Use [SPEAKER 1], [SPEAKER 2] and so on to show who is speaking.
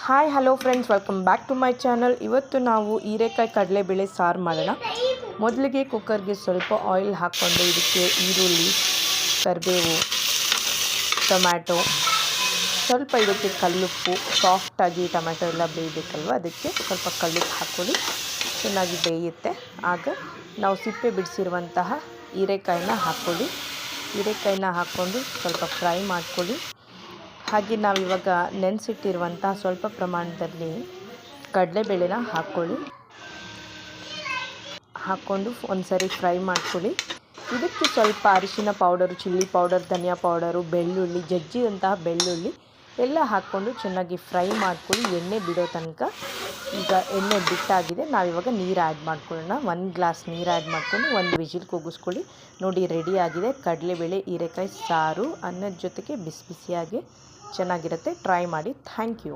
[SPEAKER 1] Hi hello friends, welcome back to my channel. ಇವತ್ತು ನಾವು ಹೀರೆಕಾಯಿ ಕಡಲೆಬೇಳೆ ಸಾರು ಮಾಡೋಣ. ಮೊದಲಿಗೆ ಕುಕ್ಕರ್ಗೆ ಸ್ವಲ್ಪ ಆಯಿಲ್ ಹಾಕ್ಕೊಂಡು ಇದಕ್ಕೆ ಈರುಳ್ಳಿ, ಕರಿಬೇವು, ಟೊಮ್ಯಾಟೊ, ಸ್ವಲ್ಪ ಇದಕ್ಕೆ ಕಲ್ಲುಪ್ಪು, ಸಾಫ್ಟಾಗಿ ಟೊಮ್ಯಾಟೊ ಎಲ್ಲ ಬೇಯಬೇಕಲ್ವ, ಅದಕ್ಕೆ ಸ್ವಲ್ಪ ಕಲ್ಲುಪ್ಪು ಹಾಕ್ಕೊಳ್ಳಿ. ಚೆನ್ನಾಗಿ ಬೇಯುತ್ತೆ. ಆಗ ನಾವು ಸಿಪ್ಪೆ ಬಿಡಿಸಿರುವಂತಹ ಹೀರೆಕಾಯಿನ ಹಾಕ್ಕೊಳ್ಳಿ. ಹೀರೆಕಾಯಿನ ಹಾಕ್ಕೊಂಡು ಸ್ವಲ್ಪ ಫ್ರೈ ಮಾಡ್ಕೊಳ್ಳಿ. ಹಾಗೆ ನಾವಿವಾಗ ನೆನೆಸಿಟ್ಟಿರುವಂತಹ ಸ್ವಲ್ಪ ಪ್ರಮಾಣದಲ್ಲಿ ಕಡಲೆಬೇಳೆನ ಹಾಕ್ಕೊಂಡು ಒಂದು ಸರಿ ಫ್ರೈ ಮಾಡ್ಕೊಳ್ಳಿ. ಇದಕ್ಕೆ ಸ್ವಲ್ಪ ಅರಿಶಿನ ಪೌಡರು, ಚಿಲ್ಲಿ ಪೌಡರ್, ಧನಿಯಾ ಪೌಡರು, ಬೆಳ್ಳುಳ್ಳಿ, ಜಜ್ಜಿದಂತಹ ಬೆಳ್ಳುಳ್ಳಿ ಎಲ್ಲ ಹಾಕ್ಕೊಂಡು ಚೆನ್ನಾಗಿ ಫ್ರೈ ಮಾಡ್ಕೊಳ್ಳಿ ಎಣ್ಣೆ ಬಿಡೋ ತನಕ. ಈಗ ಎಣ್ಣೆ ಬಿಟ್ಟಾಗಿದೆ, ನಾವಿವಾಗ ನೀರು ಆ್ಯಡ್ ಮಾಡ್ಕೊಳ್ಳೋಣ. 1 ಗ್ಲಾಸ್ ನೀರು ಆ್ಯಡ್ ಮಾಡ್ಕೊಂಡು 1 ವಿಜಿಲ್ ಕೂಗಿಸ್ಕೊಳ್ಳಿ. ನೋಡಿ, ರೆಡಿ ಆಗಿದೆ ಕಡಲೆಬೇಳೆ ಹೀರೆಕಾಯಿ ಸಾರು. ಅನ್ನದ ಜೊತೆಗೆ ಬಿಸಿ ಬಿಸಿಯಾಗಿ ಚೆನ್ನಾಗಿರುತ್ತೆ. ಟ್ರೈ ಮಾಡಿ. Thank you.